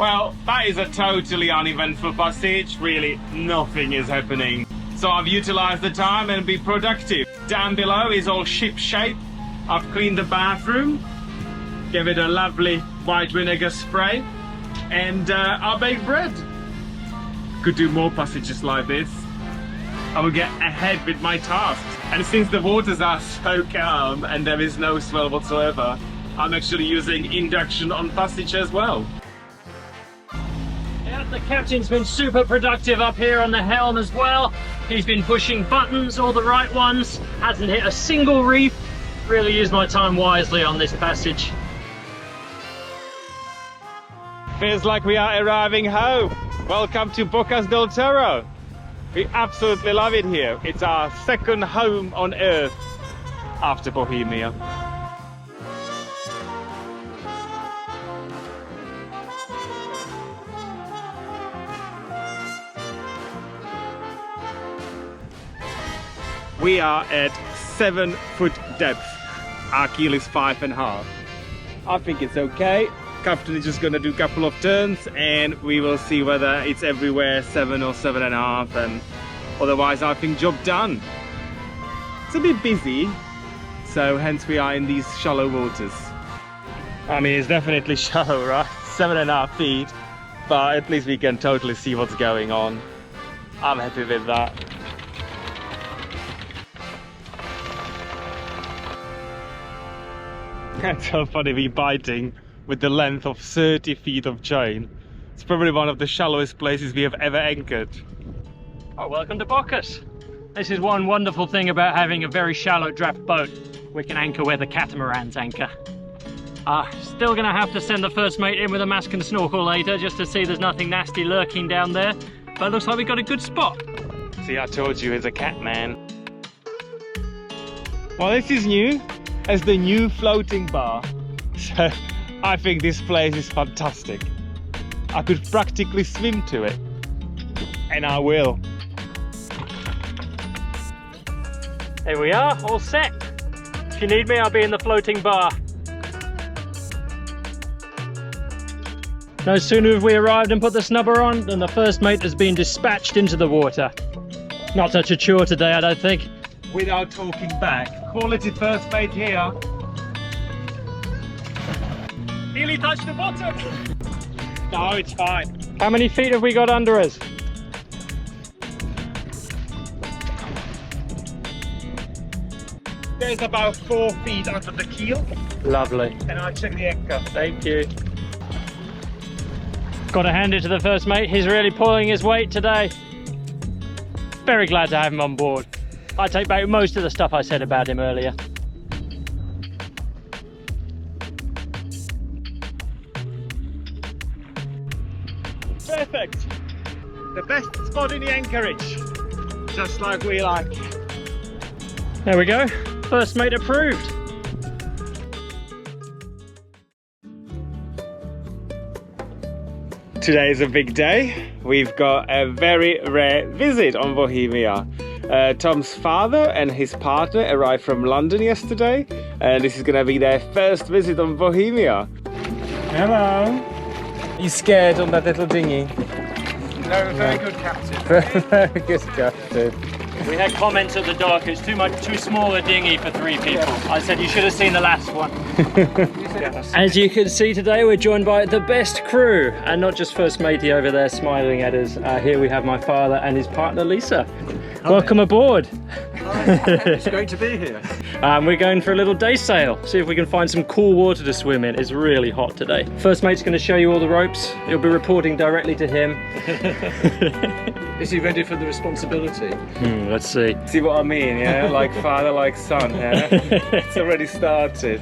Well, that is a totally uneventful passage. Really, nothing is happening. So I've utilized the time and been productive. Down below is all ship shape. I've cleaned the bathroom, gave it a lovely white vinegar spray, and I baked bread. Could do more passages like this. I will get ahead with my tasks. And since the waters are so calm and there is no swell whatsoever, I'm actually using induction on passage as well. Yeah, the captain's been super productive up here on the helm as well. He's been pushing buttons, all the right ones, hasn't hit a single reef. Really used my time wisely on this passage. Feels like we are arriving home. Welcome to Bocas del Toro. We absolutely love it here. It's our second home on Earth after Bohemia. We are at 7 foot depth. Our keel is 5.5. I think it's okay. Captain is just gonna do a couple of turns and we will see whether it's everywhere 7 or 7.5, and otherwise I think job done. It's a bit busy, so hence we are in these shallow waters. I mean, it's definitely shallow, right? 7.5 feet, but at least we can totally see what's going on. I'm happy with that. It's so funny, we biting with the length of 30 feet of chain. It's probably one of the shallowest places we have ever anchored. Oh, welcome to Bocas. This is one wonderful thing about having a very shallow draft boat. We can anchor where the catamarans anchor. Still gonna have to send the first mate in with a mask and snorkel later just to see there's nothing nasty lurking down there. But it looks like we got a good spot. See, I told you he's a cat man. Well, this is new as the new floating bar. So I think this place is fantastic. I could practically swim to it, and I will. There we are, all set. If you need me, I'll be in the floating bar. No sooner have we arrived and put the snubber on than the first mate has been dispatched into the water. Not such a chore today, I don't think. Without talking back, quality first mate here. Nearly touched the bottom. No, it's fine. How many feet have we got under us? There's about 4 feet under the keel. Lovely. And I'll check the anchor. Thank you. Got to hand it to the first mate. He's really pulling his weight today. Very glad to have him on board. I take back most of the stuff I said about him earlier. Perfect. The best spot in the anchorage. Just like we like. There we go. First mate approved. Today is a big day. We've got a very rare visit on Bohemia. Tom's father and his partner arrived from London yesterday, and this is gonna be their first visit on Bohemia. Hello. You scared on that little dinghy? No, very good captain. Very good captain. We had comments at the dock, it's too small a dinghy for 3 people. Yeah. I said you should have seen the last one. Yes. As you can see today, we're joined by the best crew, and not just first matey over there smiling at us. Here we have my father and his partner Lisa. Hi. Welcome aboard. Hi. It's great to be here. We're going for a little day sail, see if we can find some cool water to swim in. It's really hot today. First mate's going to show you all the ropes. You'll be reporting directly to him. Is he ready for the responsibility? Let's see. See what I mean, yeah? Like father, like son, yeah? It's already started.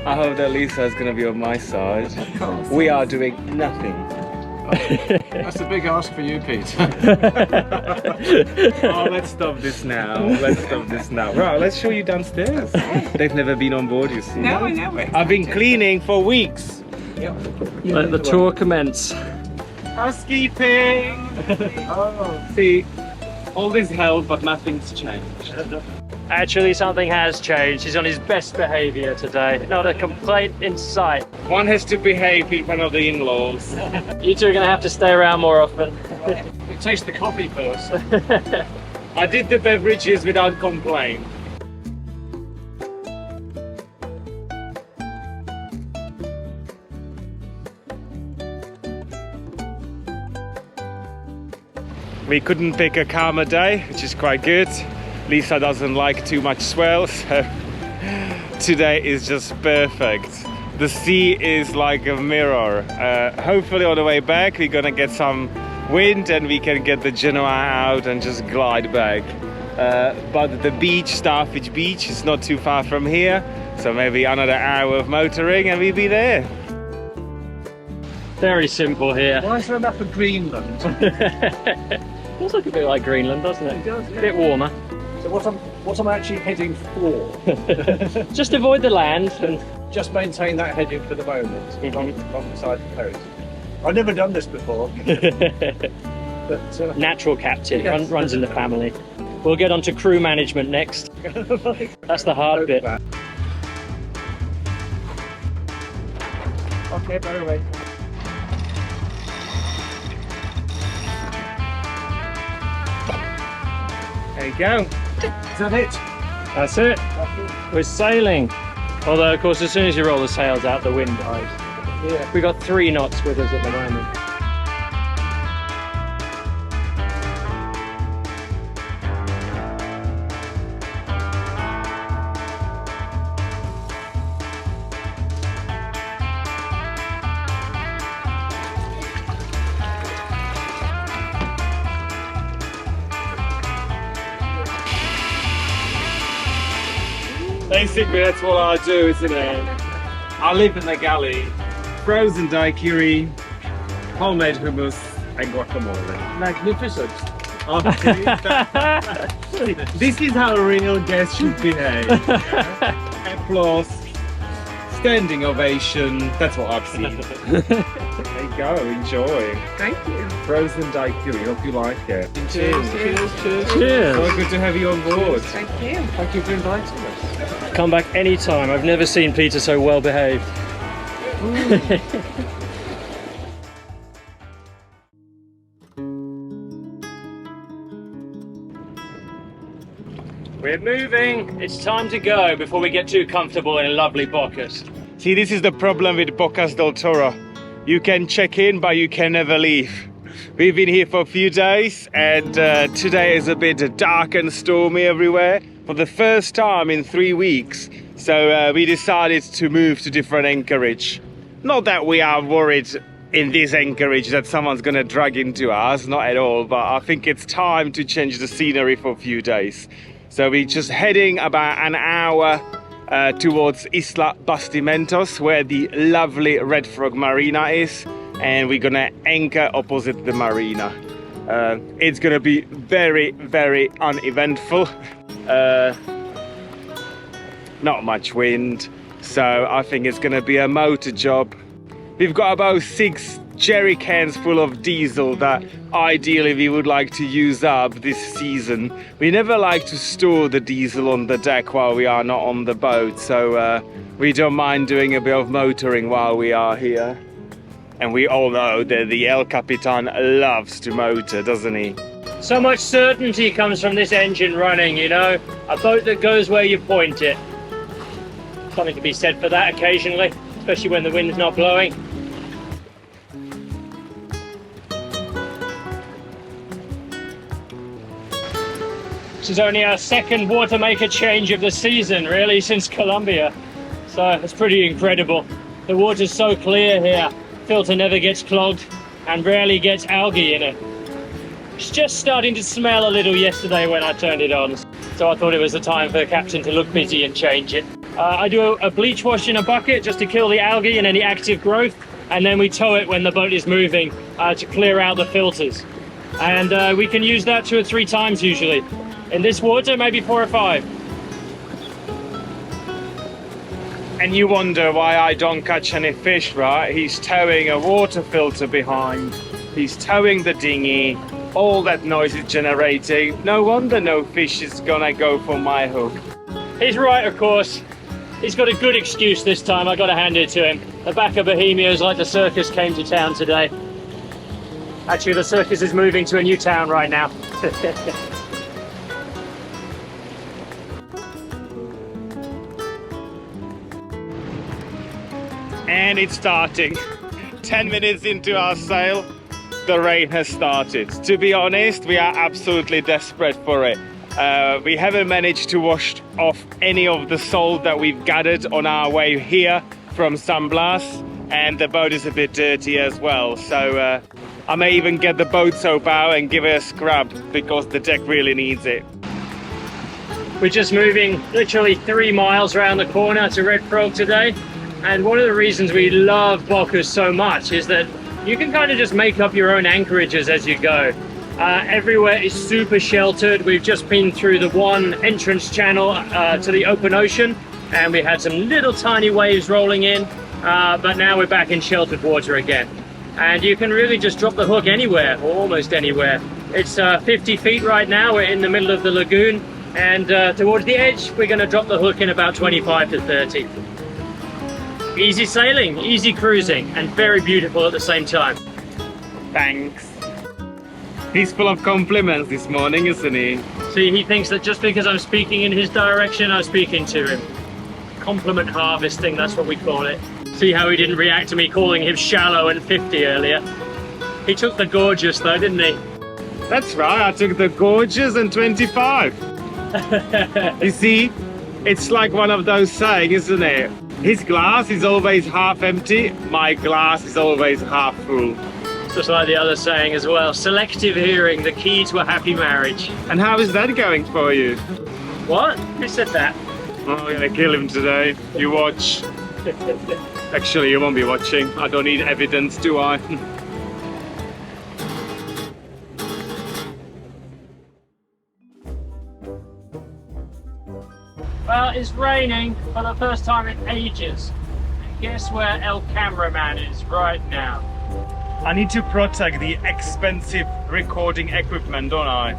I hope that Lisa is going to be on my side. Of course. We are doing nothing. That's a big ask for you, Pete. Oh, let's stop this now. Let's stop this now. Right, let's show you downstairs. They've never been on board, you see. No, I know it. I've been cleaning for weeks. Yep. Let the tour commence. Housekeeping! Oh, see, all this held, but nothing's changed. Actually, something has changed. He's on his best behaviour today. Not a complaint in sight. One has to behave in front of the in-laws. You two are going to have to stay around more often. Taste the coffee first. I did the beverages without complaint. We couldn't pick a calmer day, which is quite good. Lisa doesn't like too much swell, so today is just perfect. The sea is like a mirror. Hopefully on the way back we're gonna get some wind and we can get the Genoa out and just glide back. But the beach, Starfish Beach, is not too far from here, so maybe another hour of motoring and we'll be there. Very simple here. Why is there a map of Greenland? Feels like a bit like Greenland, doesn't it? It does, yeah. A bit warmer. So what I'm actually heading for? Just avoid the land and Just maintain that heading for the moment, alongside the coast. I've never done this before. But, natural captain, yes. runs in the family. We'll get on to crew management next. That's the hard bit. Okay, by the way. There you go. Is that it? That's it. We're sailing. Although, of course, as soon as you roll the sails out, the wind dies. Yeah. We got 3 knots with us at the moment. Basically, that's what I do, isn't it? I live in the Galley. Frozen daiquiri, homemade hummus, and guacamole. Magnificent. Okay. This is how a real guest should behave. Yeah? Applause, standing ovation. That's what I've seen. There you go. Enjoy. Thank you. Frozen daiquiri. Hope you like it. Cheers. Cheers. Cheers. So good to have you on board. Thank you. Thank you for inviting us. Come back anytime. I've never seen Peter so well behaved. We're moving. It's time to go before we get too comfortable in a lovely Bocas. See, this is the problem with Bocas del Toro. You can check in, but you can never leave. We've been here for a few days, and today is a bit dark and stormy everywhere for the first time in 3 weeks. So we decided to move to different anchorage. Not that we are worried in this anchorage that someone's gonna drag into us, not at all, but I think it's time to change the scenery for a few days. So we're just heading about an hour towards Isla Bastimentos, where the lovely Red Frog Marina is, and we're gonna anchor opposite the marina. It's gonna be very, very uneventful. Not much wind, so I think it's gonna be a motor job. We've got about 6 jerry cans full of diesel that ideally we would like to use up this season. We never like to store the diesel on the deck while we are not on the boat, so we don't mind doing a bit of motoring while we are here. And we all know that the El Capitan loves to motor, doesn't he? So much certainty comes from this engine running, you know? A boat that goes where you point it. Something to be said for that occasionally, especially when the wind's not blowing. This is only our second water maker change of the season, really, since Colombia. So it's pretty incredible. The water's so clear here, filter never gets clogged and rarely gets algae in it. It's just starting to smell a little yesterday when I turned it on, so I thought it was the time for the captain to look busy and change it. I do a bleach wash in a bucket just to kill the algae and any active growth, and then we tow it when the boat is moving to clear out the filters. And we can use that 2 or 3 times usually. In this water, maybe 4 or 5. And you wonder why I don't catch any fish, right? He's towing a water filter behind. He's towing the dinghy. all that noise is generating. No wonder no fish is gonna go for my hook. He's right, of course. He's got a good excuse this time, I gotta hand it to him. The back of Bohemia is like the circus came to town today. Actually, the circus is moving to a new town right now. And it's starting. 10 minutes into our sail, the rain has started. To be honest, we are absolutely desperate for it. We haven't managed to wash off any of the salt that we've gathered on our way here from San Blas, and the boat is a bit dirty as well. So I may even get the boat soap out and give it a scrub because the deck really needs it. We're just moving literally 3 miles around the corner to Red Frog today. And one of the reasons we love Bocas so much is that you can kind of just make up your own anchorages as you go. Everywhere is super sheltered. We've just been through the one entrance channel to the open ocean, and we had some little tiny waves rolling in, but now we're back in sheltered water again. And you can really just drop the hook anywhere, or almost anywhere. It's 50 feet right now. We're in the middle of the lagoon, and towards the edge, we're going to drop the hook in about 25 to 30. Easy sailing, easy cruising, and very beautiful at the same time. Thanks. He's full of compliments this morning, isn't he? See, he thinks that just because I'm speaking in his direction, I'm speaking to him. Compliment harvesting, that's what we call it. See how he didn't react to me calling him shallow and 50 earlier? He took the gorgeous though, didn't he? That's right, I took the gorgeous and 25. You see, it's like one of those sayings, isn't it? His glass is always half empty, my glass is always half full. Just like the other saying as well, selective hearing, the key to a happy marriage. And how is that going for you? What? Who said that? Oh, I'm gonna kill him today. You watch. Actually, you won't be watching. I don't need evidence, do I? Well, it's raining for the first time in ages. And guess where El Cameraman is right now? I need to protect the expensive recording equipment, don't I?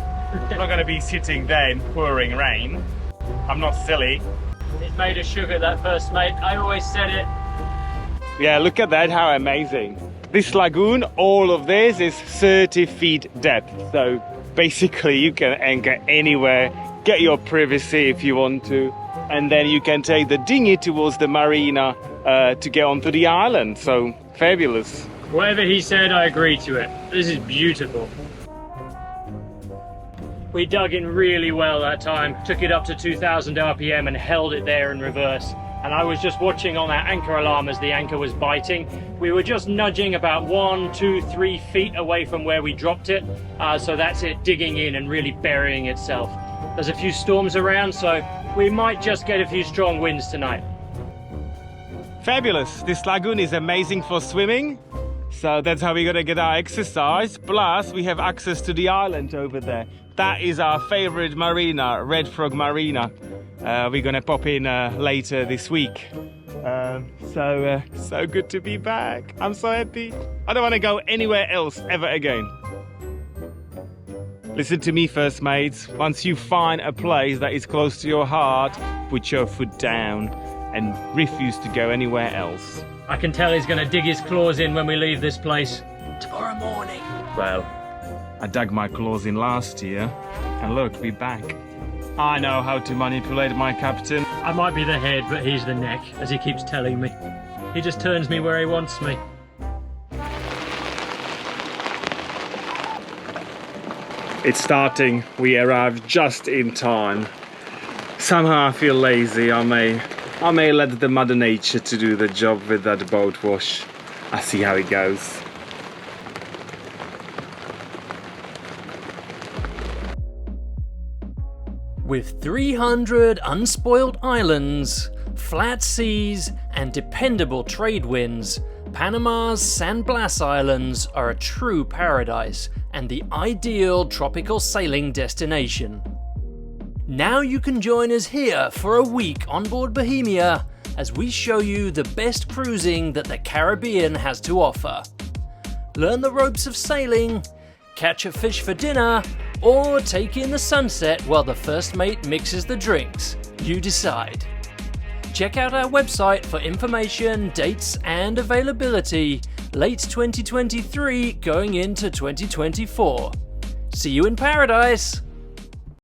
I'm not going to be sitting there in pouring rain. I'm not silly. It's made of sugar, that first mate. I always said it. Yeah, look at that, how amazing. This lagoon, all of this is 30 feet depth. So basically you can anchor anywhere, get your privacy if you want to, and then you can take the dinghy towards the marina to get onto the island. So fabulous. Whatever he said, I agree to it. This is beautiful. We dug in really well that time, took it up to 2000 RPM and held it there in reverse. And I was just watching on that anchor alarm as the anchor was biting. We were just nudging about 1, 2, 3 feet away from where we dropped it. So that's it digging in and really burying itself. There's a few storms around, so we might just get a few strong winds tonight. Fabulous. This lagoon is amazing for swimming. So that's how we're gonna get our exercise. Plus, we have access to the island over there. That is our favorite marina, Red Frog Marina. We're gonna pop in later this week. So good to be back. I'm so happy. I don't want to go anywhere else ever again. Listen to me first, mates. Once you find a place that is close to your heart, put your foot down and refuse to go anywhere else. I can tell he's gonna dig his claws in when we leave this place. Tomorrow morning. Well, I dug my claws in last year, and look, we're back. I know how to manipulate my captain. I might be the head, but he's the neck, as he keeps telling me. He just turns me where he wants me. It's starting. We arrived just in time. Somehow I feel lazy. I may let the Mother Nature to do the job with that boat wash. I see how it goes. With 300 unspoiled islands, flat seas, and dependable trade winds, Panama's San Blas Islands are a true paradise and the ideal tropical sailing destination. Now you can join us here for a week on board Bohemia as we show you the best cruising that the Caribbean has to offer. Learn the ropes of sailing, catch a fish for dinner, or take in the sunset while the first mate mixes the drinks. You decide. Check out our website for information, dates and availability. Late 2023 going into 2024. See you in paradise!